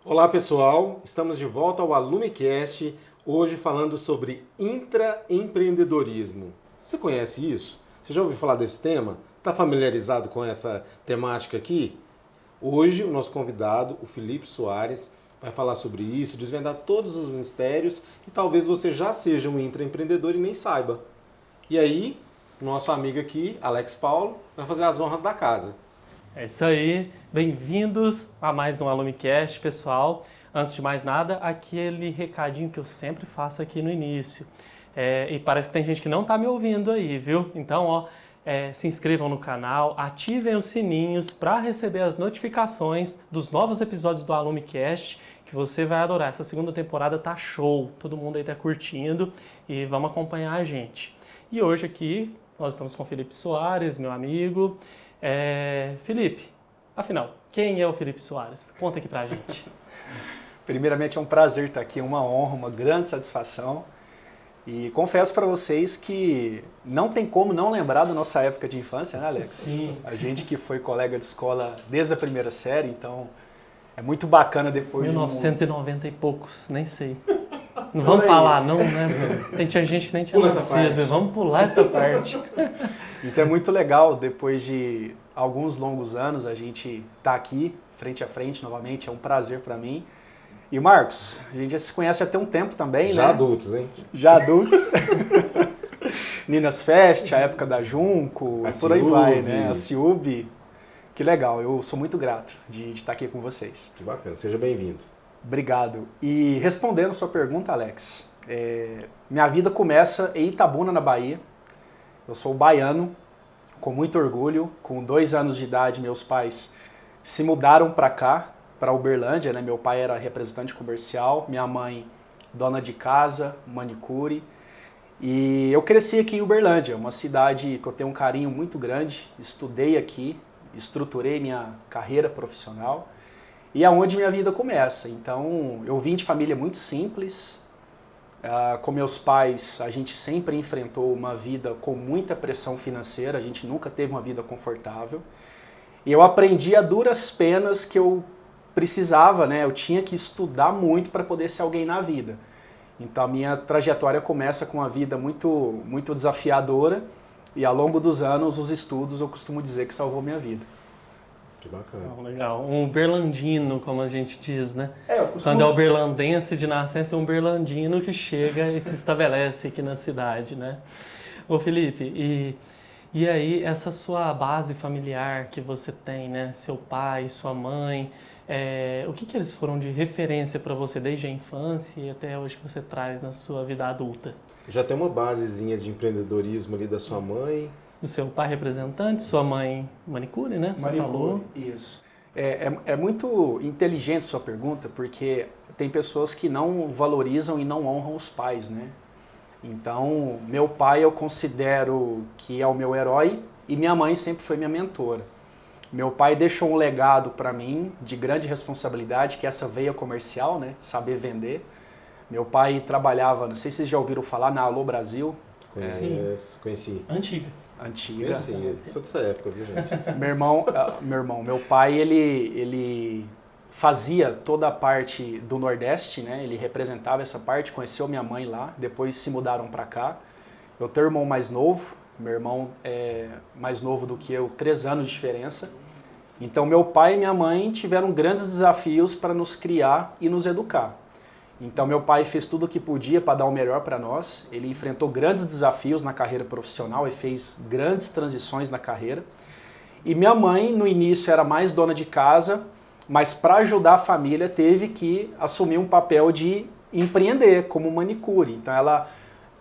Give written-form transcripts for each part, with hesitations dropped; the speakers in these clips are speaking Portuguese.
Olá pessoal, estamos de volta ao AlumiCast, hoje falando sobre intraempreendedorismo. Você conhece isso? Você já ouviu falar desse tema? Está familiarizado com essa temática aqui? Hoje o nosso convidado, o Felipe Soares, vai falar sobre isso, desvendar todos os mistérios e talvez você já seja um intraempreendedor e nem saiba. E aí, nosso amigo aqui, Alex Paulo, vai fazer as honras da casa. É isso aí, bem-vindos a mais um AlumiCast, pessoal. Antes de mais nada, aquele recadinho que eu sempre faço aqui no início. E parece que tem gente que não está me ouvindo aí, viu? Então, se inscrevam no canal, ativem os sininhos para receber as notificações dos novos episódios do AlumiCast, que você vai adorar. Essa segunda temporada tá show, todo mundo aí tá curtindo e vamos acompanhar a gente. E hoje aqui nós estamos com o Felipe Soares, meu amigo. Felipe, afinal, quem é o Felipe Soares? Conta aqui pra gente. Primeiramente é um prazer estar aqui, uma honra, uma grande satisfação. E confesso para vocês que não tem como não lembrar da nossa época de infância, né, Alex? Sim. A gente que foi colega de escola desde a primeira série, então é muito bacana depois 1990 e poucos, nem sei. Não vamos falar, não, né, Bruno? Tinha gente que nem tinha nascido, vamos pular essa parte. Então é muito legal, depois de alguns longos anos, a gente tá aqui, frente a frente novamente, é um prazer para mim. E Marcos, a gente já se conhece há tem um tempo também, né? Já adultos, hein? Já adultos. Ninas Fest, a época da Junco, por aí vai, né? A Ciub. Que legal, eu sou muito grato de estar aqui com vocês. Que bacana, seja bem-vindo. Obrigado. E respondendo a sua pergunta, Alex, minha vida começa em Itabuna, na Bahia. Eu sou baiano, com muito orgulho. Com 2 anos de idade, meus pais se mudaram para cá, para Uberlândia, né? Meu pai era representante comercial, minha mãe dona de casa, manicure. E eu cresci aqui em Uberlândia, uma cidade que eu tenho um carinho muito grande. Estudei aqui, estruturei minha carreira profissional. E é onde minha vida começa. Então, eu vim de família muito simples. Com meus pais, a gente sempre enfrentou uma vida com muita pressão financeira. A gente nunca teve uma vida confortável. E eu aprendi a duras penas que eu precisava, né? Eu tinha que estudar muito para poder ser alguém na vida. Então, a minha trajetória começa com uma vida muito, muito desafiadora. E ao longo dos anos, os estudos, eu costumo dizer que salvou minha vida. Que bacana. Legal, um uberlandino, como a gente diz, né? Quando é uberlandense de nascença, é um uberlandino que chega e se estabelece aqui na cidade, né? Ô Felipe, e aí essa sua base familiar que você tem, né? Seu pai, sua mãe, o que eles foram de referência para você desde a infância e até hoje que você traz na sua vida adulta? Já tem uma basezinha de empreendedorismo ali da sua mãe? Do seu pai representante, sua mãe manicure, né? Você falou. Isso. É muito inteligente sua pergunta, porque tem pessoas que não valorizam e não honram os pais, né? Então, meu pai eu considero que é o meu herói e minha mãe sempre foi minha mentora. Meu pai deixou um legado para mim de grande responsabilidade, que é essa veia comercial, né? Saber vender. Meu pai trabalhava, não sei se vocês já ouviram falar, na Alô Brasil. Conheci. Antiga. Conheci, sou dessa época, viu, gente? Meu pai, ele fazia toda a parte do Nordeste, né? Ele representava essa parte, conheceu minha mãe lá, depois se mudaram para cá. Eu tenho um irmão mais novo, meu irmão é mais novo do que eu, 3 anos de diferença. Então meu pai e minha mãe tiveram grandes desafios para nos criar e nos educar. Então meu pai fez tudo o que podia para dar o melhor para nós. Ele enfrentou grandes desafios na carreira profissional e fez grandes transições na carreira. E minha mãe, no início, era mais dona de casa, mas para ajudar a família teve que assumir um papel de empreender como manicure. Então ela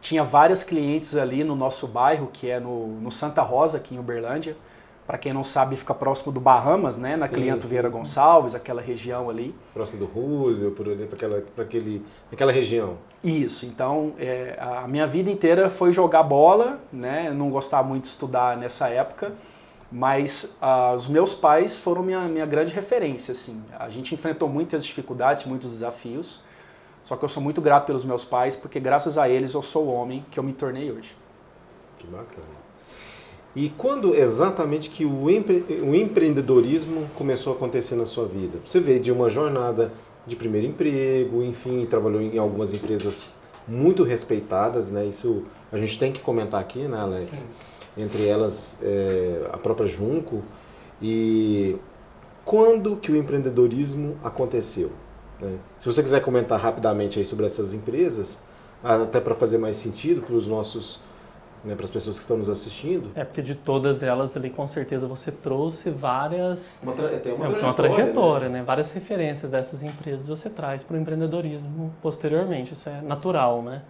tinha várias clientes ali no nosso bairro, que é no Santa Rosa, aqui em Uberlândia. Para quem não sabe, fica próximo do Bahamas, né? Na Clianto Vieira Gonçalves, aquela região ali. Próximo do Roosevelt, por ali, aquela região. Isso, então a minha vida inteira foi jogar bola, né? Eu não gostava muito de estudar nessa época, mas os meus pais foram minha grande referência, assim. A gente enfrentou muitas dificuldades, muitos desafios, só que eu sou muito grato pelos meus pais, porque graças a eles eu sou o homem que eu me tornei hoje. Que bacana. E quando exatamente que o empreendedorismo começou a acontecer na sua vida? Você veio de uma jornada de primeiro emprego, enfim, trabalhou em algumas empresas muito respeitadas, né? Isso a gente tem que comentar aqui, né, Alex? Sim. Entre elas, a própria Junco. E quando que o empreendedorismo aconteceu? Né? Se você quiser comentar rapidamente aí sobre essas empresas, até para fazer mais sentido para os nossos, né, para as pessoas que estão nos assistindo. Porque de todas elas ali, com certeza, você trouxe várias... Tem uma trajetória, né? Várias referências dessas empresas você traz para o empreendedorismo posteriormente. Isso é natural, né?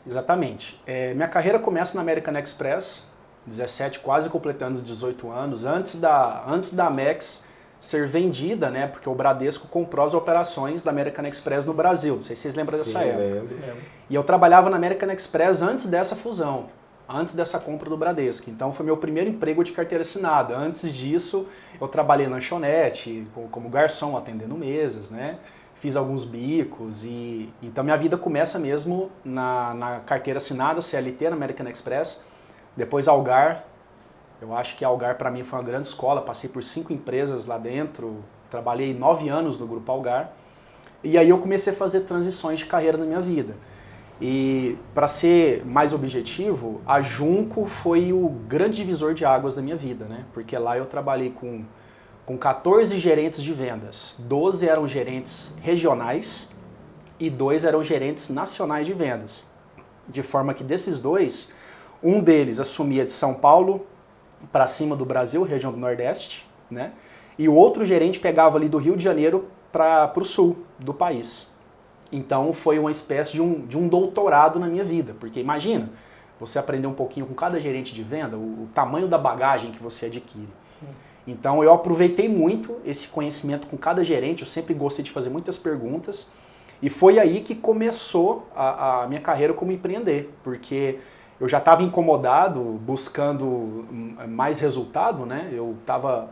Exatamente. Minha carreira começa na American Express, 17, quase completando os 18 anos, antes da Amex ser vendida, né? Porque o Bradesco comprou as operações da American Express no Brasil. Não sei se vocês lembram dessa época. Lembro. E eu trabalhava na American Express antes dessa fusão, antes dessa compra do Bradesco. Então foi meu primeiro emprego de carteira assinada. Antes disso, eu trabalhei na lanchonete, como garçom, atendendo mesas, né? Fiz alguns bicos e então minha vida começa mesmo na carteira assinada, CLT, na American Express. Depois Algar. Eu acho que a Algar para mim foi uma grande escola, passei por 5 empresas lá dentro, trabalhei 9 anos no Grupo Algar, e aí eu comecei a fazer transições de carreira na minha vida. E para ser mais objetivo, a Junco foi o grande divisor de águas da minha vida, né? Porque lá eu trabalhei com 14 gerentes de vendas, 12 eram gerentes regionais e 2 eram gerentes nacionais de vendas. De forma que desses 2, um deles assumia de São Paulo para cima do Brasil, região do Nordeste, né? E o outro gerente pegava ali do Rio de Janeiro para o sul do país. Então foi uma espécie de um doutorado na minha vida, porque imagina, você aprender um pouquinho com cada gerente de venda, o tamanho da bagagem que você adquire. Sim. Então eu aproveitei muito esse conhecimento com cada gerente, eu sempre gostei de fazer muitas perguntas, e foi aí que começou a minha carreira como empreender, porque eu já estava incomodado, buscando mais resultado, né? Eu estava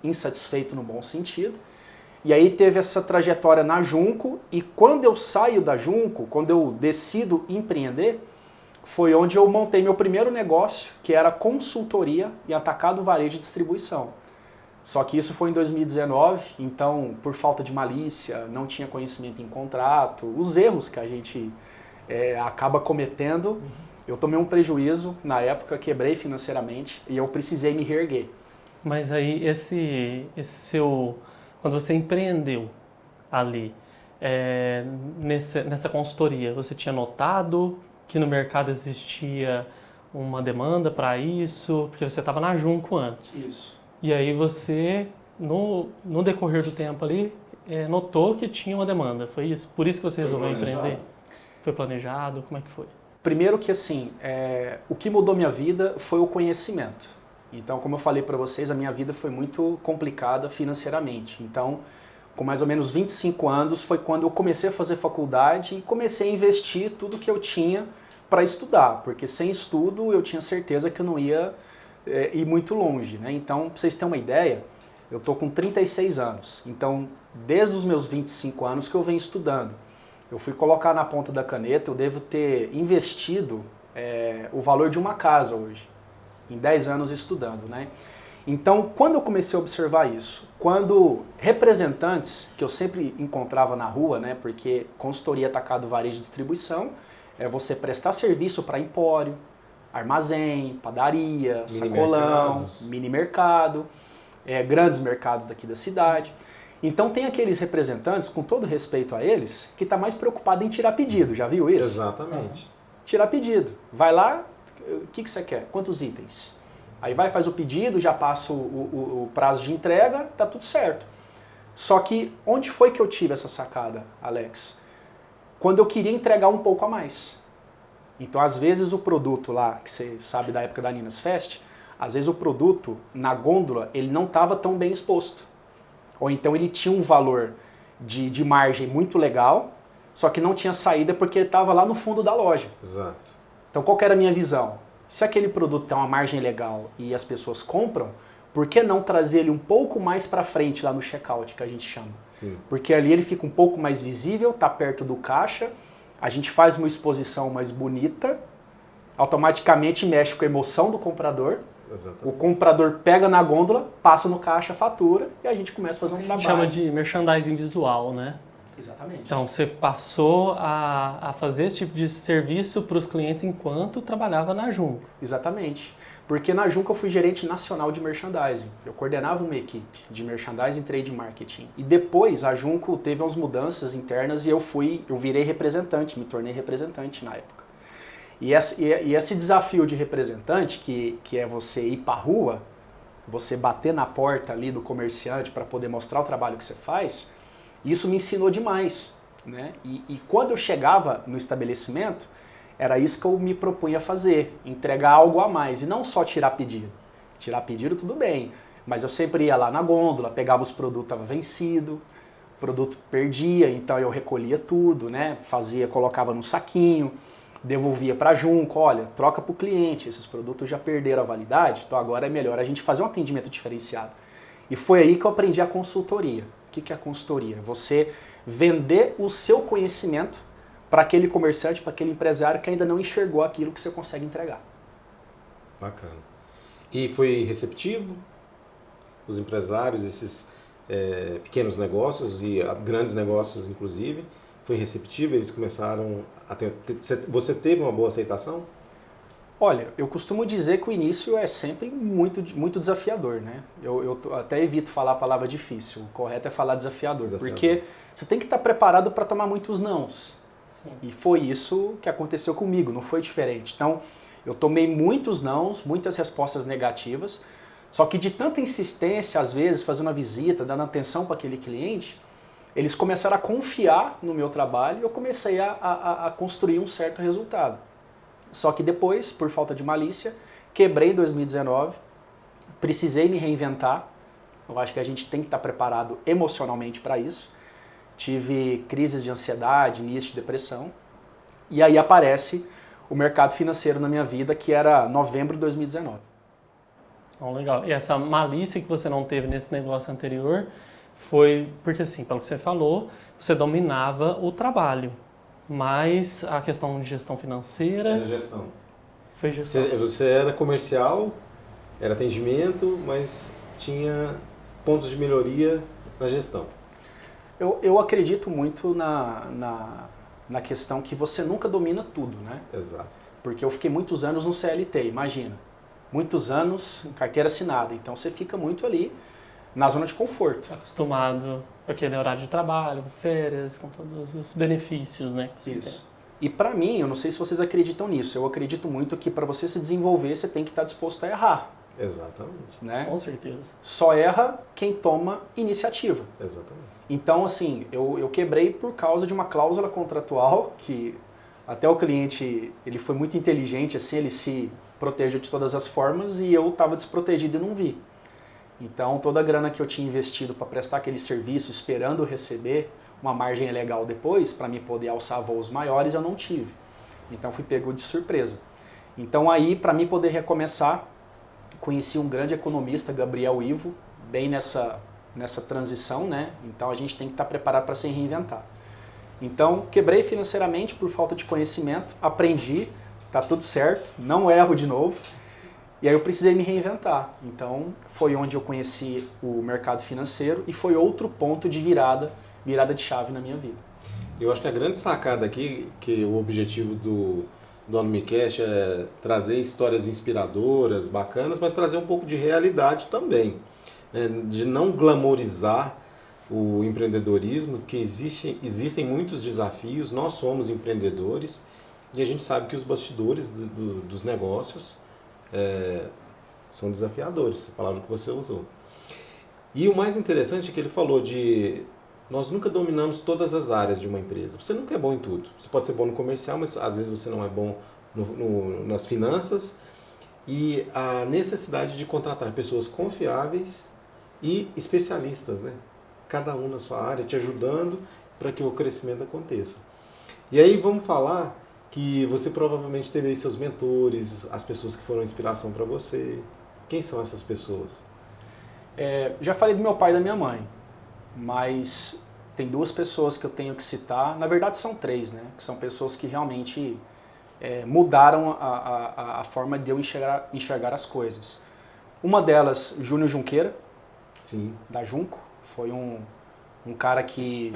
insatisfeito no bom sentido. E aí teve essa trajetória na Junco, e quando eu saio da Junco, quando eu decido empreender, foi onde eu montei meu primeiro negócio, que era consultoria em atacado, varejo e distribuição. Só que isso foi em 2019, então por falta de malícia, não tinha conhecimento em contrato, os erros que a gente acaba cometendo, eu tomei um prejuízo na época, quebrei financeiramente e eu precisei me reerguer. Mas aí esse seu... Quando você empreendeu ali, nessa consultoria, você tinha notado que no mercado existia uma demanda para isso? Porque você estava na Junco antes. Isso. E aí você, no decorrer do tempo ali, notou que tinha uma demanda. Foi isso? Por isso que você resolveu empreender? Foi planejado? Como é que foi? Primeiro que assim, o que mudou minha vida foi o conhecimento. Então, como eu falei para vocês, a minha vida foi muito complicada financeiramente. Então, com mais ou menos 25 anos, foi quando eu comecei a fazer faculdade e comecei a investir tudo que eu tinha para estudar, porque sem estudo eu tinha certeza que eu não ia ir muito longe, né? Então, para vocês terem uma ideia, eu estou com 36 anos. Então, desde os meus 25 anos que eu venho estudando. Eu fui colocar na ponta da caneta, eu devo ter investido o valor de uma casa hoje, em 10 anos estudando, né? Então, quando eu comecei a observar isso, quando representantes que eu sempre encontrava na rua, né, porque consultoria atacado, varejo e distribuição, é você prestar serviço para empório, armazém, padaria, sacolão, mini mercado, grandes mercados daqui da cidade. Então tem aqueles representantes, com todo respeito a eles, que está mais preocupado em tirar pedido, já viu isso? Exatamente. Tirar pedido. Vai lá, o que você quer? Quantos itens? Aí vai, faz o pedido, já passa o prazo de entrega, tá tudo certo. Só que onde foi que eu tive essa sacada, Alex? Quando eu queria entregar um pouco a mais. Então às vezes o produto lá, que você sabe da época da Nina's Fest, às vezes o produto na gôndola ele não estava tão bem exposto. Ou então ele tinha um valor de margem muito legal, só que não tinha saída porque ele estava lá no fundo da loja. Exato. Então qual que era a minha visão? Se aquele produto tem uma margem legal e as pessoas compram, por que não trazer ele um pouco mais para frente lá no checkout, que a gente chama? Sim. Porque ali ele fica um pouco mais visível, está perto do caixa, a gente faz uma exposição mais bonita, automaticamente mexe com a emoção do comprador. Exatamente. O comprador pega na gôndola, passa no caixa, fatura e a gente começa a fazer um trabalho. Chama de merchandising visual, né? Exatamente. Então, você passou a fazer esse tipo de serviço para os clientes enquanto trabalhava na Junco. Exatamente. Porque na Junco eu fui gerente nacional de merchandising. Eu coordenava uma equipe de merchandising e trade marketing. E depois a Junco teve umas mudanças internas e eu virei representante, me tornei representante na época. E esse desafio de representante, que é você ir para a rua, você bater na porta ali do comerciante para poder mostrar o trabalho que você faz, isso me ensinou demais, né? E quando eu chegava no estabelecimento, era isso que eu me propunha fazer, entregar algo a mais e não só tirar pedido. Tirar pedido tudo bem, mas eu sempre ia lá na gôndola, pegava os produtos, estava vencido, o produto perdia, então eu recolhia tudo, né? Colocava no saquinho, devolvia para a Junco, olha, troca para o cliente, esses produtos já perderam a validade, então agora é melhor a gente fazer um atendimento diferenciado. E foi aí que eu aprendi a consultoria. O que é a consultoria? Você vender o seu conhecimento para aquele comerciante, para aquele empresário que ainda não enxergou aquilo que você consegue entregar. Bacana. E foi receptivo? Os empresários, esses pequenos negócios e grandes negócios, inclusive, foi receptivo? Eles começaram a ter... Você teve uma boa aceitação? Olha, eu costumo dizer que o início é sempre muito, muito desafiador, né? Eu até evito falar a palavra difícil, o correto é falar desafiador. Porque você tem que estar preparado para tomar muitos nãos. Sim. E foi isso que aconteceu comigo, não foi diferente. Então, eu tomei muitos nãos, muitas respostas negativas, só que de tanta insistência, às vezes, fazendo uma visita, dando atenção para aquele cliente, eles começaram a confiar no meu trabalho e eu comecei a construir um certo resultado. Só que depois, por falta de malícia, quebrei em 2019, precisei me reinventar. Eu acho que a gente tem que estar preparado emocionalmente para isso. Tive crises de ansiedade, início de depressão. E aí aparece o mercado financeiro na minha vida, que era novembro de 2019. Oh, legal. E essa malícia que você não teve nesse negócio anterior foi porque, assim, pelo que você falou, você dominava o trabalho. Mas a questão de gestão financeira... Era gestão. Foi gestão. Você era comercial, era atendimento, mas tinha pontos de melhoria na gestão. Eu acredito muito na questão que você nunca domina tudo, né? Exato. Porque eu fiquei muitos anos no CLT, imagina. Muitos anos em carteira assinada. Então você fica muito ali na zona de conforto. Acostumado com aquele horário de trabalho, férias, com todos os benefícios, né? Isso. E para mim, eu não sei se vocês acreditam nisso, eu acredito muito que para você se desenvolver, você tem que estar disposto a errar. Exatamente. Né? Com certeza. Só erra quem toma iniciativa. Exatamente. Então, assim, eu quebrei por causa de uma cláusula contratual que até o cliente, ele foi muito inteligente, assim, ele se protegeu de todas as formas e eu estava desprotegido e não vi. Então, toda a grana que eu tinha investido para prestar aquele serviço, esperando receber uma margem legal depois, para me poder alçar voos maiores, eu não tive. Então, fui pego de surpresa. Então, aí, para mim poder recomeçar, conheci um grande economista, Gabriel Ivo, bem nessa transição, né? Então, a gente tem que estar preparado para se reinventar. Então, quebrei financeiramente por falta de conhecimento, aprendi, tá tudo certo, não erro de novo. E aí eu precisei me reinventar. Então, foi onde eu conheci o mercado financeiro e foi outro ponto de virada de chave na minha vida. Eu acho que a grande sacada aqui, que o objetivo do AlumiCast é trazer histórias inspiradoras, bacanas, mas trazer um pouco de realidade também. Né? De não glamorizar o empreendedorismo, que existem muitos desafios, nós somos empreendedores e a gente sabe que os bastidores dos negócios são desafiadores, a palavra que você usou. E o mais interessante é que ele falou nós nunca dominamos todas as áreas de uma empresa. Você nunca é bom em tudo. Você pode ser bom no comercial, mas às vezes você não é bom nas finanças. E a necessidade de contratar pessoas confiáveis e especialistas, né? Cada um na sua área, te ajudando para que o crescimento aconteça. E aí vamos falar que você provavelmente teve aí seus mentores, as pessoas que foram inspiração para você. Quem são essas pessoas? Já falei do meu pai e da minha mãe, mas tem duas pessoas que eu tenho que citar, na verdade são três, né? Que são pessoas que realmente mudaram a forma de eu enxergar as coisas. Uma delas, Júnior Junqueira, Sim. da Junco, foi um cara que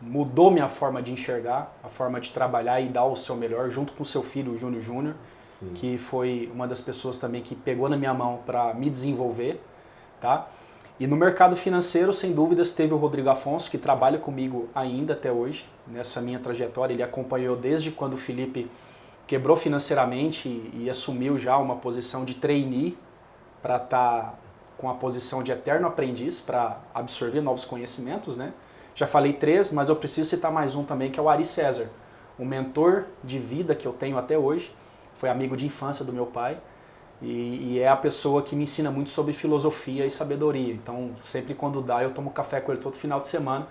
mudou minha forma de enxergar, a forma de trabalhar e dar o seu melhor, junto com o seu filho, o Júnior Júnior, que foi uma das pessoas também que pegou na minha mão para me desenvolver, tá? E no mercado financeiro, sem dúvidas, teve o Rodrigo Afonso, que trabalha comigo ainda até hoje, nessa minha trajetória. Ele acompanhou desde quando o Felipe quebrou financeiramente e assumiu já uma posição de trainee para estar com a posição de eterno aprendiz, para absorver novos conhecimentos, né? Já falei 3, mas eu preciso citar mais um também, que é o Ari César, um mentor de vida que eu tenho até hoje. Foi amigo de infância do meu pai. E é a pessoa que me ensina muito sobre filosofia e sabedoria. Então, sempre quando dá, eu tomo café com ele todo final de semana.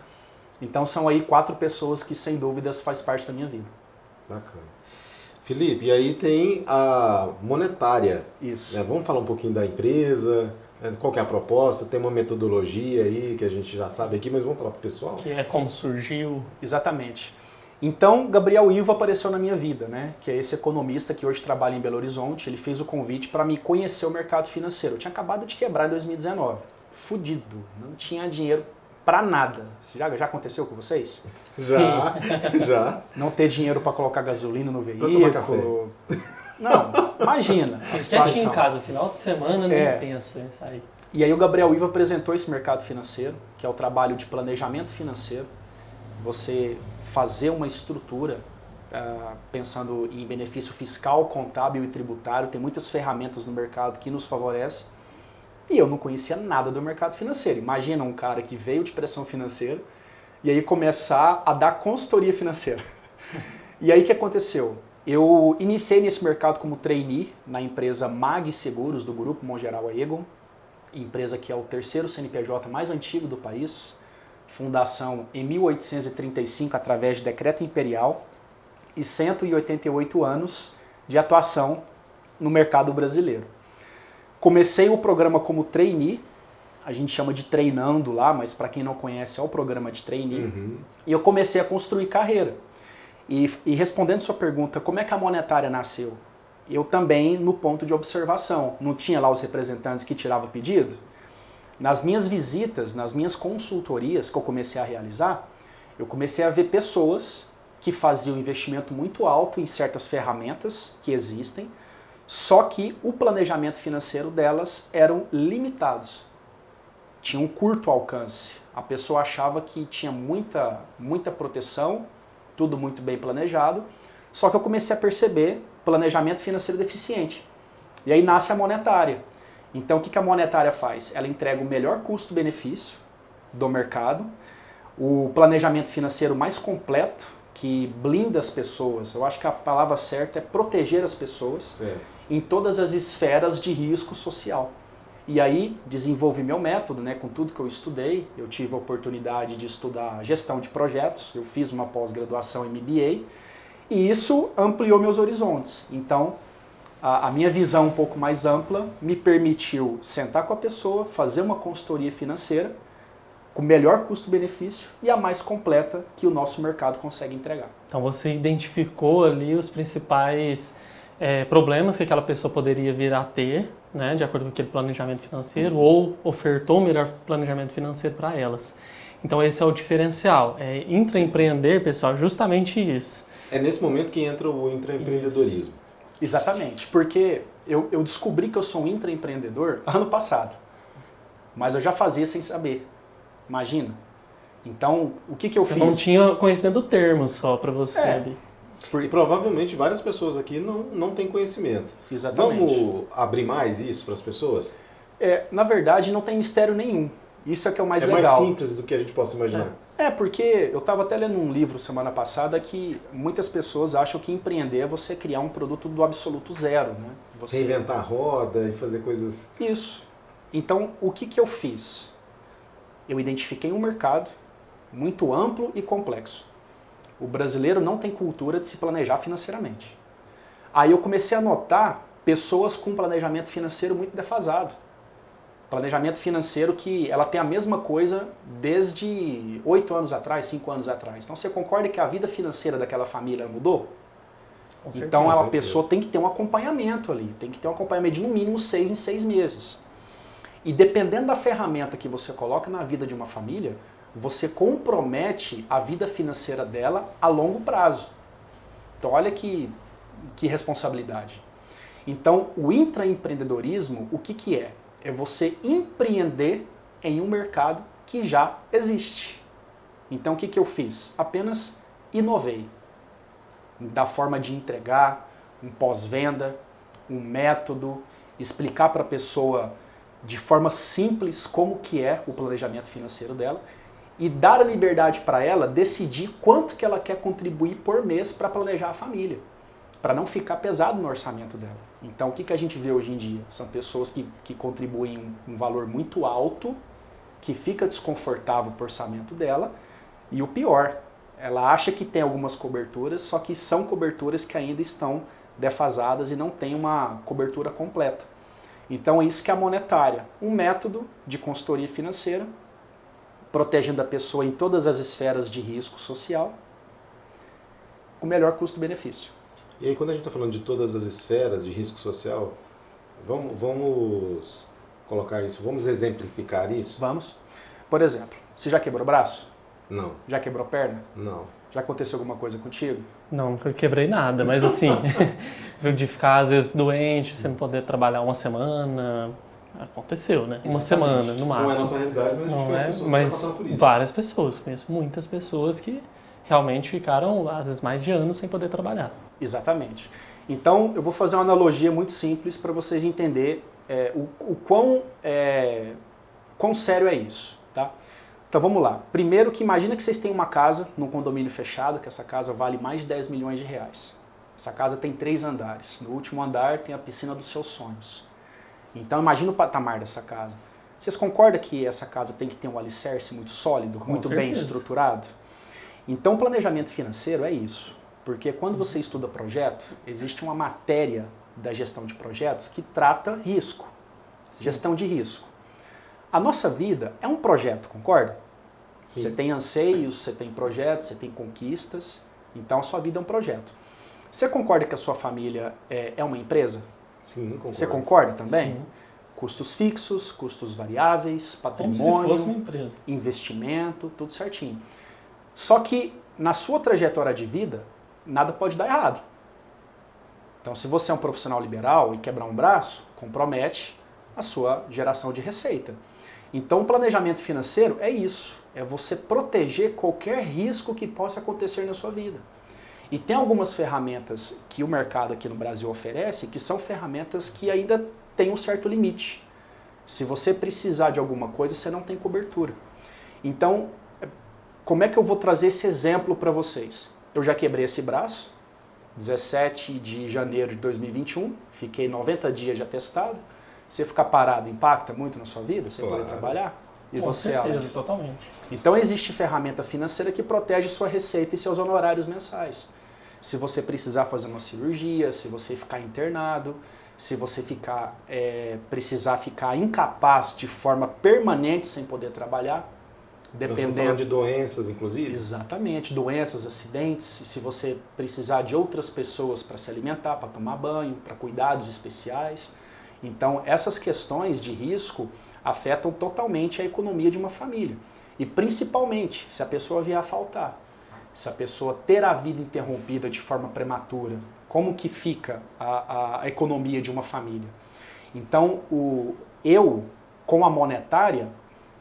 Então, são aí 4 pessoas que, sem dúvidas, faz parte da minha vida. Bacana. Felipe, e aí tem a monetária. Isso. Né? Vamos falar um pouquinho da empresa, né? Qual que é a proposta, tem uma metodologia aí que a gente já sabe aqui, mas vamos falar para o pessoal? Que é como surgiu. Exatamente. Então, Gabriel Ivo apareceu na minha vida, né? Que é esse economista que hoje trabalha em Belo Horizonte. Ele fez o convite para me conhecer o mercado financeiro. Eu tinha acabado de quebrar em 2019. Fudido. Não tinha dinheiro para nada. Já aconteceu com vocês? Já, já. Não ter dinheiro para colocar gasolina no Pra tomar veículo. Não, imagina. A Quietinho em situação. casa, final de semana, nem pensa em sair. E aí o Gabriel Ivo apresentou esse mercado financeiro, que é o trabalho de planejamento financeiro. Você fazer uma estrutura pensando em benefício fiscal, contábil e tributário. Tem muitas ferramentas no mercado que nos favorecem. E eu não conhecia nada do mercado financeiro. Imagina um cara que veio de pressão financeira e aí começar a dar consultoria financeira. E aí o que aconteceu? Eu iniciei nesse mercado como trainee na empresa Mag Seguros do Grupo Mongeral Aegon, empresa que é o 3º CNPJ mais antigo do país, fundação em 1835 através de decreto imperial e 188 anos de atuação no mercado brasileiro. Comecei o programa como trainee, a gente chama de treinando lá, mas para quem não conhece é o programa de trainee, e eu comecei a construir carreira. E respondendo sua pergunta, como é que a monetária nasceu? Eu também no ponto de observação, não tinha lá os representantes que tiravam pedido? Nas minhas visitas, nas minhas consultorias que eu comecei a realizar, eu comecei a ver pessoas que faziam investimento muito alto em certas ferramentas que existem, só que o planejamento financeiro delas eram limitados. Tinha um curto alcance. A pessoa achava que tinha muita proteção, tudo muito bem planejado, só que eu comecei a perceber planejamento financeiro deficiente. E aí nasce a monetária. Então, o que a monetária faz? Ela entrega o melhor custo-benefício do mercado, o planejamento financeiro mais completo, que blinda as pessoas. Eu acho que a palavra certa é proteger as pessoas em todas as esferas de risco social. E aí, desenvolvi meu método, né, com tudo que eu estudei. Eu tive a oportunidade de estudar gestão de projetos, eu fiz uma pós-graduação em MBA, e isso ampliou meus horizontes. Então, a minha visão um pouco mais ampla me permitiu sentar com a pessoa, fazer uma consultoria financeira com o melhor custo-benefício e a mais completa que o nosso mercado consegue entregar. Então você identificou ali os principais problemas que aquela pessoa poderia vir a ter, né, de acordo com aquele planejamento financeiro, ou ofertou o melhor planejamento financeiro para elas. Então esse é o diferencial. Intraempreender, pessoal, justamente isso. É nesse momento que entra o intraempreendedorismo. Isso. Exatamente, porque eu descobri que eu sou um intraempreendedor ano passado, mas eu já fazia sem saber. Imagina. Então, o que eu fiz? Não tinha conhecimento do termo só para você ali. E provavelmente várias pessoas aqui não têm conhecimento. Exatamente. Vamos abrir mais isso para as pessoas? Na verdade, não tem mistério nenhum. Isso é que é o mais legal. É mais simples do que a gente possa imaginar. Porque eu estava até lendo um livro semana passada que muitas pessoas acham que empreender é você criar um produto do absoluto zero, né? Você reinventar a roda e fazer coisas... Isso. Então, o que eu fiz? Eu identifiquei um mercado muito amplo e complexo. O brasileiro não tem cultura de se planejar financeiramente. Aí eu comecei a notar pessoas com planejamento financeiro muito defasado. Planejamento financeiro que ela tem a mesma coisa desde 8 anos atrás, 5 anos atrás. Então você concorda que a vida financeira daquela família mudou? Com certeza. Então a pessoa tem que ter um acompanhamento ali, tem que ter um acompanhamento de no mínimo 6 em 6 meses. E dependendo da ferramenta que você coloca na vida de uma família, você compromete a vida financeira dela a longo prazo. Então olha que responsabilidade. Então o intraempreendedorismo, o que é? É você empreender em um mercado que já existe. Então o que eu fiz? Apenas inovei. Da forma de entregar, um pós-venda, um método, explicar para a pessoa de forma simples como que é o planejamento financeiro dela e dar a liberdade para ela decidir quanto que ela quer contribuir por mês para planejar a família, para não ficar pesado no orçamento dela. Então o que a gente vê hoje em dia? São pessoas que contribuem um valor muito alto, que fica desconfortável para o orçamento dela, e o pior, ela acha que tem algumas coberturas, só que são coberturas que ainda estão defasadas e não tem uma cobertura completa. Então é isso que é a monetária, um método de consultoria financeira, protegendo a pessoa em todas as esferas de risco social, com melhor custo-benefício. E aí quando a gente está falando de todas as esferas de risco social, vamos colocar isso, vamos exemplificar isso? Vamos. Por exemplo, você já quebrou o braço? Não. Já quebrou perna? Não. Já aconteceu alguma coisa contigo? Não, nunca quebrei nada, mas assim, de ficar às vezes doente, sem poder trabalhar uma semana, aconteceu, né? Uma semana, no máximo. Não é a nossa realidade, mas a gente conhece pessoas que passaram por isso. Várias pessoas, conheço muitas pessoas que realmente ficaram, às vezes, mais de anos sem poder trabalhar. Exatamente. Então, eu vou fazer uma analogia muito simples para vocês entenderem o quão sério é isso, tá? Então vamos lá. Primeiro que imagina que vocês têm uma casa num condomínio fechado, que essa casa vale mais de 10 milhões de reais. Essa casa tem 3 andares. No último andar tem a piscina dos seus sonhos. Então imagina o patamar dessa casa. Vocês concordam que essa casa tem que ter um alicerce muito sólido, muito bem estruturado? Então o planejamento financeiro é isso. Porque quando você estuda projeto, existe uma matéria da gestão de projetos que trata risco. Sim. Gestão de risco. A nossa vida é um projeto, concorda? Sim. Você tem anseios, você tem projetos, você tem conquistas, então a sua vida é um projeto. Você concorda que a sua família é uma empresa? Sim, concordo. Você concorda também? Sim. Custos fixos, custos variáveis, patrimônio, como se fosse uma empresa. Investimento, tudo certinho. Só que na sua trajetória de vida, nada pode dar errado. Então se você é um profissional liberal e quebrar um braço, compromete a sua geração de receita. Então o planejamento financeiro é isso, é você proteger qualquer risco que possa acontecer na sua vida. E tem algumas ferramentas que o mercado aqui no Brasil oferece que são ferramentas que ainda têm um certo limite. Se você precisar de alguma coisa, você não tem cobertura. Então, como é que eu vou trazer esse exemplo para vocês? Eu já quebrei esse braço, 17 de janeiro de 2021, fiquei 90 dias de atestado. Você ficar parado impacta muito na sua vida? Você poder trabalhar? E Com você, certeza, Alex? totalmente. Então existe ferramenta financeira que protege sua receita e seus honorários mensais. Se você precisar fazer uma cirurgia, se você ficar internado, se você precisar ficar incapaz de forma permanente sem poder trabalhar, dependendo... Nós estamos falando de doenças, inclusive? Exatamente, doenças, acidentes, se você precisar de outras pessoas para se alimentar, para tomar banho, para cuidados especiais. Então, essas questões de risco afetam totalmente a economia de uma família. E principalmente, se a pessoa vier a faltar, se a pessoa ter a vida interrompida de forma prematura, como que fica a economia de uma família? Então, eu, com a monetária,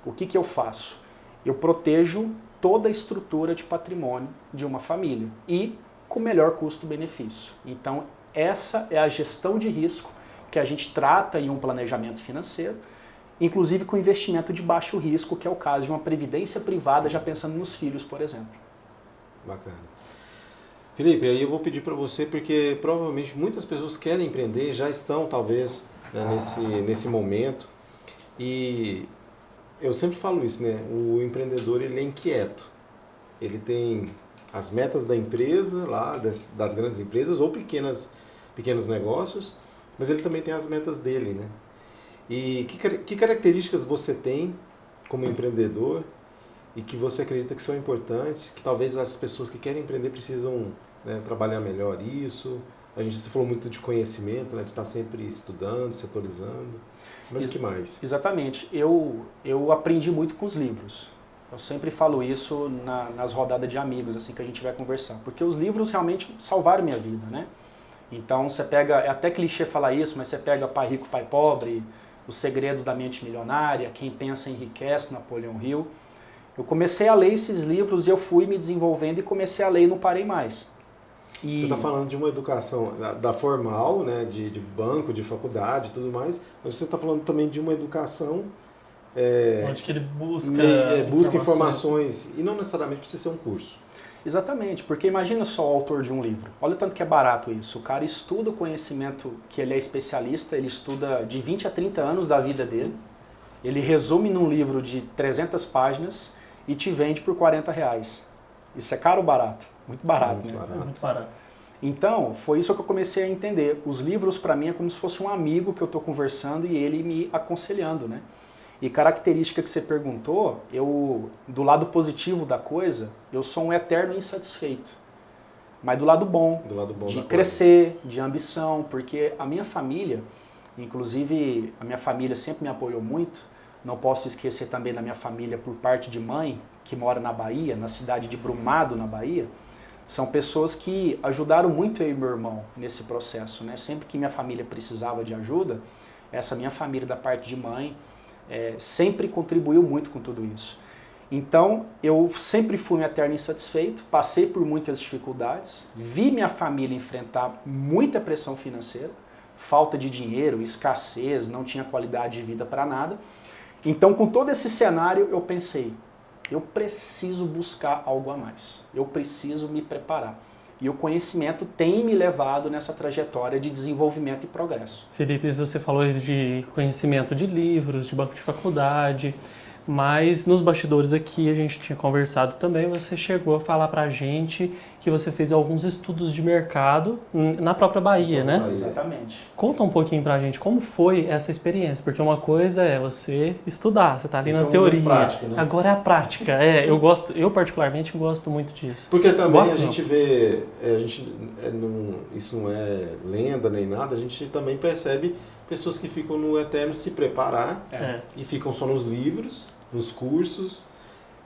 o que eu faço? Eu protejo toda a estrutura de patrimônio de uma família e com melhor custo-benefício. Então, essa é a gestão de risco que a gente trata em um planejamento financeiro, inclusive com investimento de baixo risco, que é o caso de uma previdência privada, já pensando nos filhos, por exemplo. Bacana. Felipe, aí eu vou pedir para você, porque provavelmente muitas pessoas querem empreender, já estão talvez, né, nesse momento, e eu sempre falo isso, né? O empreendedor, ele é inquieto. Ele tem as metas da empresa, lá das grandes empresas, ou pequenos negócios, mas ele também tem as metas dele, né? E que características você tem como empreendedor e que você acredita que são importantes, que talvez as pessoas que querem empreender precisam, né, trabalhar melhor isso? Você falou muito de conhecimento, né, de estar sempre estudando, se atualizando. Mas o que mais? Exatamente. Eu aprendi muito com os livros. Eu sempre falo isso nas rodadas de amigos, assim, que a gente vai conversar. Porque os livros realmente salvaram minha vida, né? Então você pega, é até clichê falar isso, mas você pega Pai Rico, Pai Pobre, Os Segredos da Mente Milionária, Quem Pensa Enriquece, Napoleão Hill. Eu comecei a ler esses livros e eu fui me desenvolvendo e comecei a ler e não parei mais. E... Você está falando de uma educação da formal, né, de banco, de faculdade e tudo mais, mas você está falando também de uma educação... onde que ele busca informações e não necessariamente precisa ser um curso. Exatamente, porque imagina só o autor de um livro. Olha o tanto que é barato isso. O cara estuda o conhecimento que ele é especialista, ele estuda de 20 a 30 anos da vida dele, ele resume num livro de 300 páginas e te vende por R$40. Isso é caro ou barato? Muito barato, muito né? barato. Muito barato. Então, foi isso que eu comecei a entender. Os livros, para mim, é como se fosse um amigo que eu estou conversando e ele me aconselhando, né? E característica que você perguntou, do lado positivo da coisa, eu sou um eterno insatisfeito. Mas do lado bom de crescer, de ambição, porque a minha família, inclusive a minha família sempre me apoiou muito, não posso esquecer também da minha família por parte de mãe, que mora na Bahia, na cidade de Brumado, na Bahia, são pessoas que ajudaram muito eu e meu irmão nesse processo, né? Sempre que minha família precisava de ajuda, essa minha família da parte de mãe sempre contribuiu muito com tudo isso. Então, eu sempre fui um eterno insatisfeito, passei por muitas dificuldades, vi minha família enfrentar muita pressão financeira, falta de dinheiro, escassez, não tinha qualidade de vida para nada. Então, com todo esse cenário, eu pensei, eu preciso buscar algo a mais, eu preciso me preparar. E o conhecimento tem me levado nessa trajetória de desenvolvimento e progresso. Felipe, você falou de conhecimento de livros, de banco de faculdade, mas nos bastidores aqui a gente tinha conversado também, você chegou a falar pra gente que você fez alguns estudos de mercado na própria Bahia, né? Exatamente. Conta um pouquinho pra gente como foi essa experiência, porque uma coisa é você estudar, você tá ali Isso na teoria. Prático, né? Agora é a prática. Eu particularmente gosto muito disso. Porque também a gente vê, isso não é lenda nem nada, a gente também percebe pessoas que ficam no eterno se preparar e ficam só nos livros, nos cursos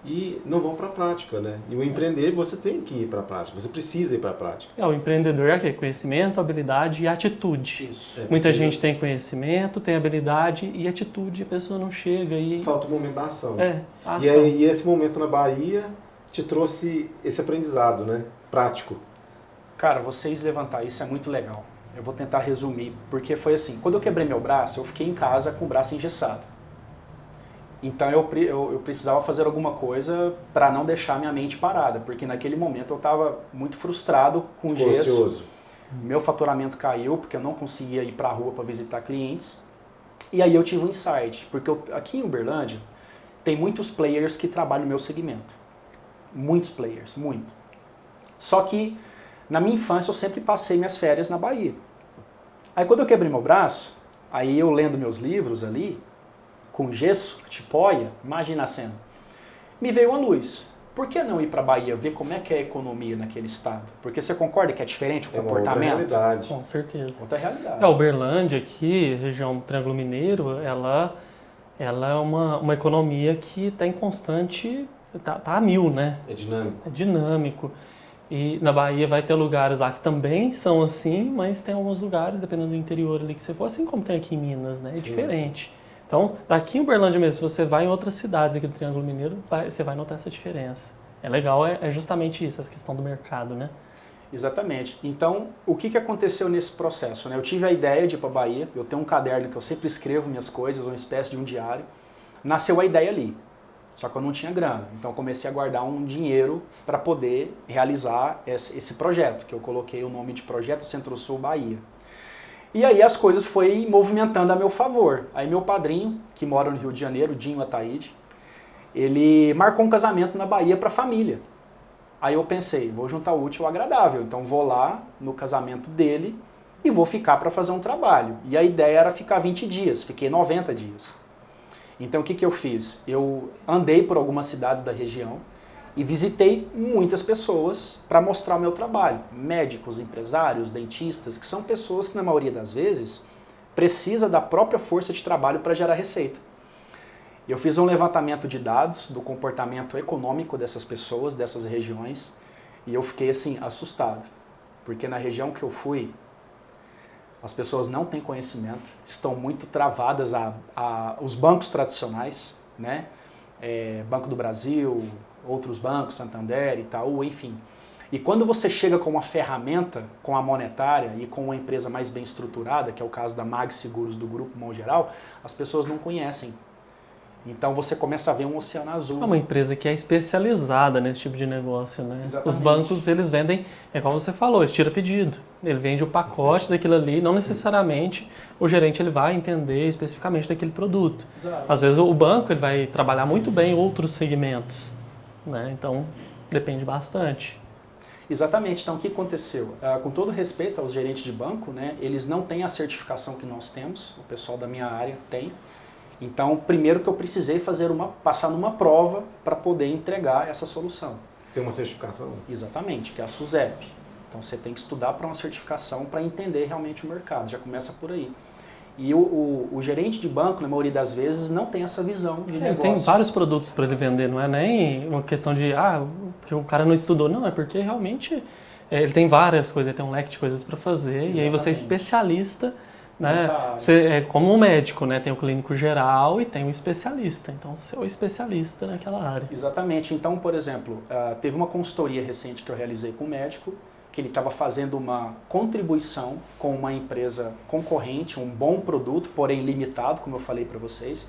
e não vão para a prática, né? E o empreender, você tem que ir para a prática, você precisa ir para a prática. O empreendedor é o quê? Conhecimento, habilidade e atitude. Isso. Muita gente tem conhecimento, tem habilidade e atitude, a pessoa não chega e... Falta o momento da ação. A ação. E esse momento na Bahia te trouxe esse aprendizado, né? Prático. Cara, vocês levantar isso é muito legal. Eu vou tentar resumir, porque foi assim, quando eu quebrei meu braço, eu fiquei em casa com o braço engessado. Então eu precisava fazer alguma coisa para não deixar minha mente parada, porque naquele momento eu estava muito frustrado com o gesso. Ocioso. Meu faturamento caiu, porque eu não conseguia ir para a rua para visitar clientes. E aí eu tive um insight, porque aqui em Uberlândia tem muitos players que trabalham no meu segmento. Muitos players, muito. Só que na minha infância eu sempre passei minhas férias na Bahia. Aí quando eu quebrei meu braço, aí eu lendo meus livros ali, com gesso, tipóia, imagina a cena, me veio uma luz. Por que não ir para a Bahia, ver como é que é a economia naquele estado? Porque você concorda que é diferente o comportamento? Outra realidade. Com certeza. Outra realidade. Uberlândia aqui, região do Triângulo Mineiro, ela é uma economia que está em constante, tá a mil, né? É dinâmico. É dinâmico. E na Bahia vai ter lugares lá que também são assim, mas tem alguns lugares, dependendo do interior ali que você for, assim como tem aqui em Minas, né? É diferente. Então, daqui em Uberlândia mesmo, se você vai em outras cidades aqui do Triângulo Mineiro, você vai notar essa diferença. É legal, é justamente isso, essa questão do mercado, né? Exatamente. Então, o que aconteceu nesse processo, né? Eu tive a ideia de ir para a Bahia, eu tenho um caderno que eu sempre escrevo minhas coisas, uma espécie de um diário. Nasceu a ideia ali. Só que eu não tinha grana, então comecei a guardar um dinheiro para poder realizar esse projeto, que eu coloquei o nome de Projeto Centro-Sul Bahia. E aí as coisas foram movimentando a meu favor. Aí meu padrinho, que mora no Rio de Janeiro, Dinho Ataíde, ele marcou um casamento na Bahia para a família. Aí eu pensei, vou juntar o útil ao agradável, então vou lá no casamento dele e vou ficar para fazer um trabalho. E a ideia era ficar 20 dias, fiquei 90 dias. Então o que eu fiz? Eu andei por algumas cidades da região e visitei muitas pessoas para mostrar o meu trabalho. Médicos, empresários, dentistas, que são pessoas que na maioria das vezes precisa da própria força de trabalho para gerar receita. Eu fiz um levantamento de dados do comportamento econômico dessas pessoas, dessas regiões, e eu fiquei assim, assustado. Porque na região que eu fui, as pessoas não têm conhecimento, estão muito travadas aos bancos tradicionais, né? Banco do Brasil, outros bancos, Santander, Itaú, enfim. E quando você chega com uma ferramenta, com a monetária e com uma empresa mais bem estruturada, que é o caso da Mag Seguros do Grupo Mão Geral, as pessoas não conhecem. Então você começa a ver um oceano azul. É uma empresa que é especializada nesse tipo de negócio, né? Exatamente. Os bancos, eles vendem, é igual você falou, estira pedido. Ele vende o pacote daquilo ali, não necessariamente o gerente ele vai entender especificamente daquele produto. Exato. Às vezes o banco ele vai trabalhar muito bem outros segmentos, né? Então depende bastante. Exatamente. Então, o que aconteceu? Com todo respeito aos gerentes de banco, né, eles não têm a certificação que nós temos, o pessoal da minha área tem. Então, primeiro que eu precisei passar numa prova para poder entregar essa solução. Tem uma certificação? Exatamente, que é a SUSEP. Então, você tem que estudar para uma certificação para entender realmente o mercado, já começa por aí. E o gerente de banco, na maioria das vezes, não tem essa visão de negócio. Tem vários produtos para ele vender, não é nem uma questão de, porque o cara não estudou, não, é porque realmente ele tem várias coisas, ele tem um leque de coisas para fazer, exatamente. E aí você é especialista, né? Você é como um médico, né? Tem o clínico geral e tem o especialista, então você é o especialista naquela área. Exatamente, então, por exemplo, teve uma consultoria recente que eu realizei com um médico, que ele estava fazendo uma contribuição com uma empresa concorrente, um bom produto, porém limitado, como eu falei para vocês.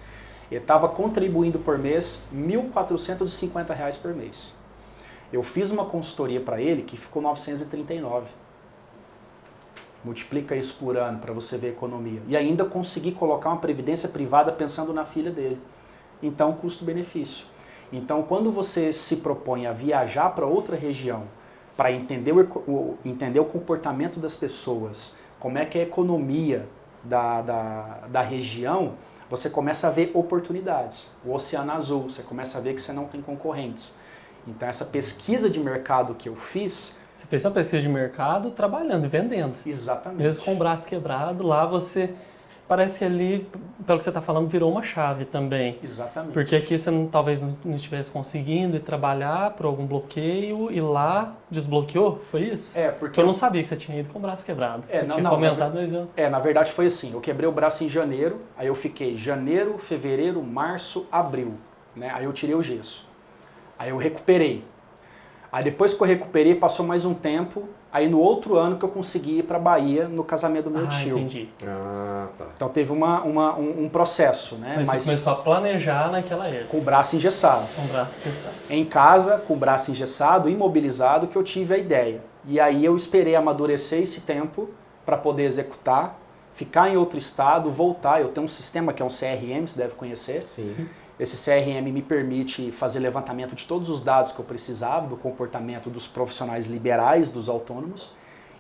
Ele estava contribuindo por mês R$ 1.450 por mês. Eu fiz uma consultoria para ele que ficou 939. Multiplica isso por ano para você ver a economia. E ainda consegui colocar uma previdência privada pensando na filha dele. Então, custo-benefício. Então, quando você se propõe a viajar para outra região, para entender o comportamento das pessoas, como é que é a economia da região, você começa a ver oportunidades. O oceano azul, você começa a ver que você não tem concorrentes. Então essa pesquisa de mercado que eu fiz... Você fez uma pesquisa de mercado trabalhando e vendendo. Exatamente. Mesmo com o braço quebrado, lá você... Parece que ali, pelo que você está falando, virou uma chave também. Exatamente. Porque aqui você talvez não estivesse conseguindo ir trabalhar por algum bloqueio e lá desbloqueou, foi isso? Porque eu não sabia que você tinha ido com o braço quebrado. Você tinha comentado, mas eu... na verdade foi assim, eu quebrei o braço em janeiro, aí eu fiquei janeiro, fevereiro, março, abril, né? Aí eu tirei o gesso. Aí eu recuperei. Aí depois que eu recuperei, passou mais um tempo, aí no outro ano que eu consegui ir para Bahia no casamento do meu tio. Entendi. Tá. Então teve um processo, né? Mas você começou a planejar naquela época. Com o braço engessado. Com o braço engessado. Em casa, com o braço engessado, imobilizado, que eu tive a ideia. E aí eu esperei amadurecer esse tempo para poder executar, ficar em outro estado, voltar. Eu tenho um sistema que é um CRM, você deve conhecer. Sim. Esse CRM me permite fazer levantamento de todos os dados que eu precisava, do comportamento dos profissionais liberais, dos autônomos.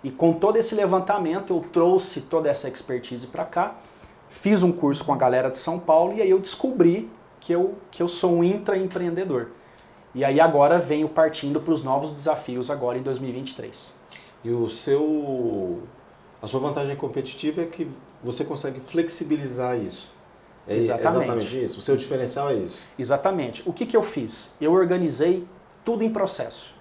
E com todo esse levantamento, eu trouxe toda essa expertise para cá, fiz um curso com a galera de São Paulo e aí eu descobri que eu sou um intraempreendedor. E aí agora venho partindo para os novos desafios agora em 2023. E a sua vantagem competitiva é que você consegue flexibilizar isso. É exatamente isso? O seu diferencial é isso? Exatamente. O que eu fiz? Eu organizei tudo em processo.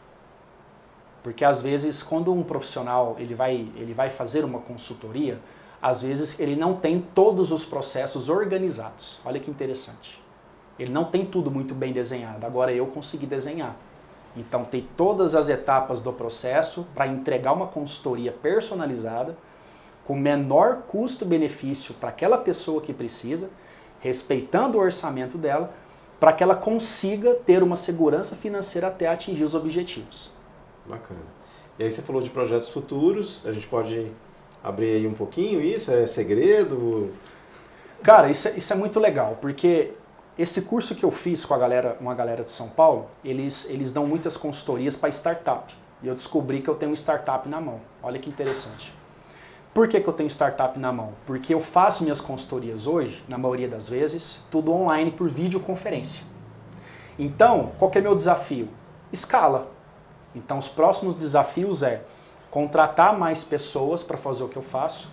Porque às vezes quando um profissional ele vai fazer uma consultoria, às vezes ele não tem todos os processos organizados. Olha que interessante. Ele não tem tudo muito bem desenhado. Agora eu consegui desenhar. Então tem todas as etapas do processo para entregar uma consultoria personalizada, com menor custo-benefício para aquela pessoa que precisa, respeitando o orçamento dela, para que ela consiga ter uma segurança financeira até atingir os objetivos. Bacana. E aí você falou de projetos futuros, a gente pode abrir aí um pouquinho isso? É segredo? Cara, isso é muito legal, porque esse curso que eu fiz com uma galera de São Paulo, eles dão muitas consultorias para startup. E eu descobri que eu tenho um startup na mão. Olha que interessante. Por que eu tenho startup na mão? Porque eu faço minhas consultorias hoje, na maioria das vezes, tudo online por videoconferência. Então, qual que é o meu desafio? Escala. Então, os próximos desafios é contratar mais pessoas para fazer o que eu faço,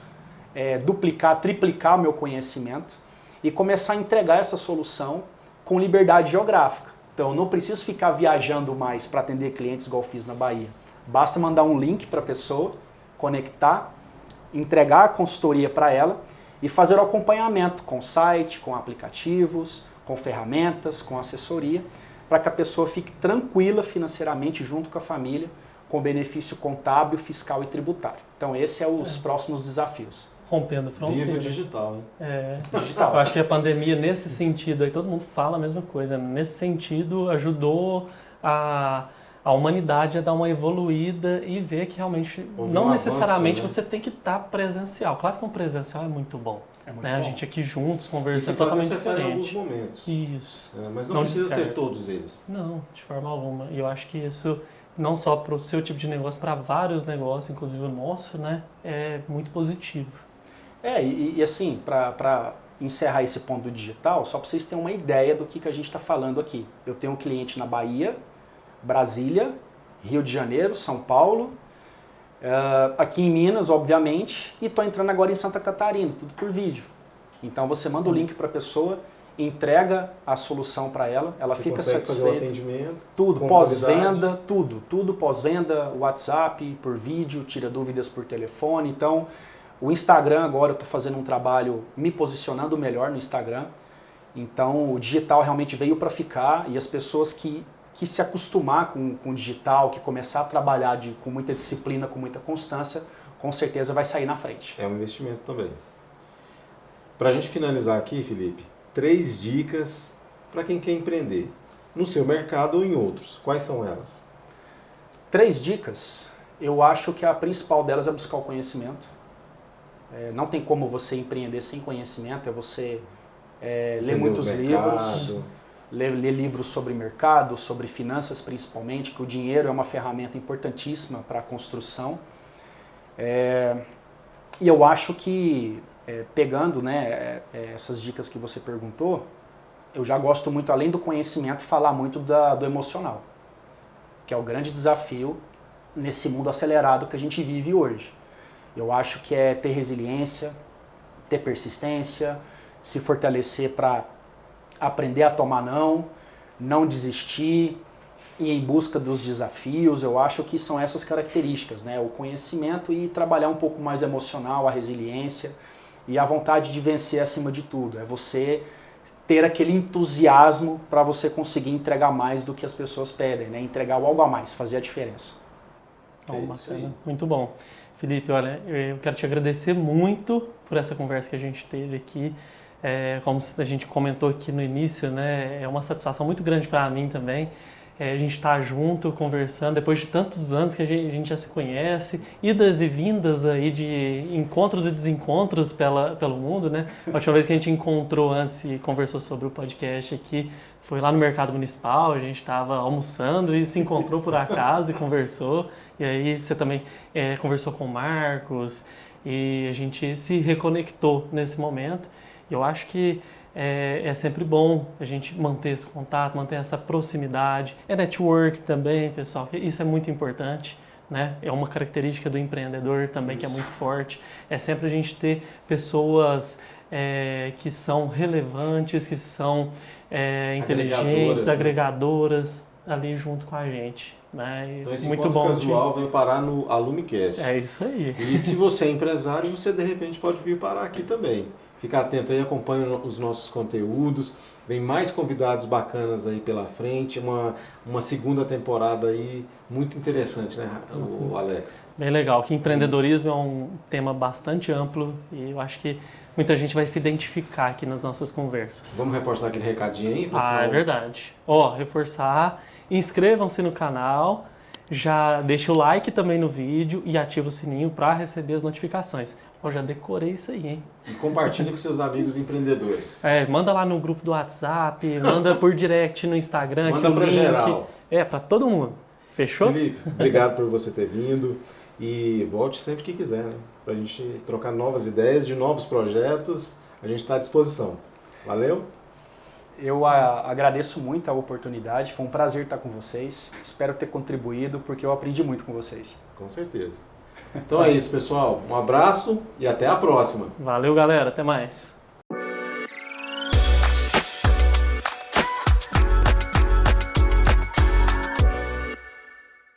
duplicar, triplicar o meu conhecimento e começar a entregar essa solução com liberdade geográfica. Então, eu não preciso ficar viajando mais para atender clientes igual eu fiz na Bahia. Basta mandar um link para a pessoa, conectar, entregar a consultoria para ela e fazer o acompanhamento com site, com aplicativos, com ferramentas, com assessoria, para que a pessoa fique tranquila financeiramente junto com a família, com benefício contábil, fiscal e tributário. Então, esses são os próximos desafios. Rompendo fronteiras. Vivo digital, hein? Digital. Eu acho que a pandemia, nesse sentido, aí todo mundo fala a mesma coisa, né? Nesse sentido, ajudou a humanidade a dar uma evoluída e ver que realmente não necessariamente você tem que estar presencial. Claro que um presencial é muito bom. É muito né? bom. A gente aqui juntos, conversando, Isso é totalmente necessário em alguns diferente. momentos. Isso. Mas não precisa descarta. ser todos eles. Não, de forma alguma. E eu acho que isso, não só para o seu tipo de negócio, para vários negócios, inclusive o nosso, né, é muito positivo. E assim, para encerrar esse ponto do digital, só para vocês terem uma ideia do que a gente está falando aqui. Eu tenho um cliente na Bahia, Brasília, Rio de Janeiro, São Paulo, aqui em Minas, obviamente, e estou entrando agora em Santa Catarina, tudo por vídeo. Então você manda o link para a pessoa, entrega a solução para ela Você fica consegue satisfeita. fazer o atendimento, Tudo, com pós-venda, tudo pós-venda, WhatsApp, por vídeo, tira dúvidas por telefone. Então, o Instagram agora eu estou fazendo um trabalho me posicionando melhor no Instagram. Então, o digital realmente veio para ficar e as pessoas que se acostumar com o digital, que começar a trabalhar com muita disciplina, com muita constância, com certeza vai sair na frente. É um investimento também. Para a gente finalizar aqui, Felipe, 3 dicas para quem quer empreender, no seu mercado ou em outros. Quais são elas? 3 dicas. Eu acho que a principal delas é buscar o conhecimento. Não tem como você empreender sem conhecimento, é você ler muitos livros, ler livros sobre mercado, sobre finanças principalmente, que o dinheiro é uma ferramenta importantíssima para a construção. E eu acho que, pegando essas dicas que você perguntou, eu já gosto muito, além do conhecimento, falar muito do emocional, que é o grande desafio nesse mundo acelerado que a gente vive hoje. Eu acho que é ter resiliência, ter persistência, se fortalecer para aprender a tomar não desistir, ir em busca dos desafios. Eu acho que são essas características, né? O conhecimento e trabalhar um pouco mais emocional, a resiliência e a vontade de vencer acima de tudo. É você ter aquele entusiasmo para você conseguir entregar mais do que as pessoas pedem, né? Entregar algo a mais, fazer a diferença. Bacana. Muito bom. Felipe, olha, eu quero te agradecer muito por essa conversa que a gente teve aqui. Como a gente comentou aqui no início, né, é uma satisfação muito grande para mim também. A gente está junto, conversando, depois de tantos anos que a gente já se conhece, idas e vindas aí de encontros e desencontros pelo mundo, né? A última vez que a gente encontrou antes e conversou sobre o podcast aqui foi lá no Mercado Municipal, a gente estava almoçando e se encontrou por acaso e conversou. E aí você também conversou com o Marcos e a gente se reconectou nesse momento. E eu acho que é sempre bom a gente manter esse contato, manter essa proximidade. É network também, pessoal, que isso é muito importante, né? É uma característica do empreendedor também que é muito forte. É sempre a gente ter pessoas que são relevantes, que são inteligentes, agregadoras ali junto com a gente. Né? Então esse muito encontro bom casual vem parar no AlumiCast. É isso aí. E se você é empresário, você de repente pode vir parar aqui também. Fica atento aí, acompanhe os nossos conteúdos. Vem mais convidados bacanas aí pela frente. Uma segunda temporada aí muito interessante, né, o Alex? Bem legal, que empreendedorismo é um tema bastante amplo e eu acho que muita gente vai se identificar aqui nas nossas conversas. Vamos reforçar aquele recadinho aí, pessoal? É verdade. Reforçar, inscrevam-se no canal, já deixa o like também no vídeo e ativa o sininho para receber as notificações. Já decorei isso aí, hein? E compartilhe com seus amigos empreendedores. Manda lá no grupo do WhatsApp, manda por direct no Instagram. Manda para geral. Para todo mundo. Fechou? Felipe, obrigado por você ter vindo e volte sempre que quiser, né? Para a gente trocar novas ideias de novos projetos, a gente está à disposição. Valeu? Eu agradeço muito a oportunidade, foi um prazer estar com vocês. Espero ter contribuído porque eu aprendi muito com vocês. Com certeza. Então é isso, pessoal. Um abraço e até a próxima. Valeu, galera. Até mais.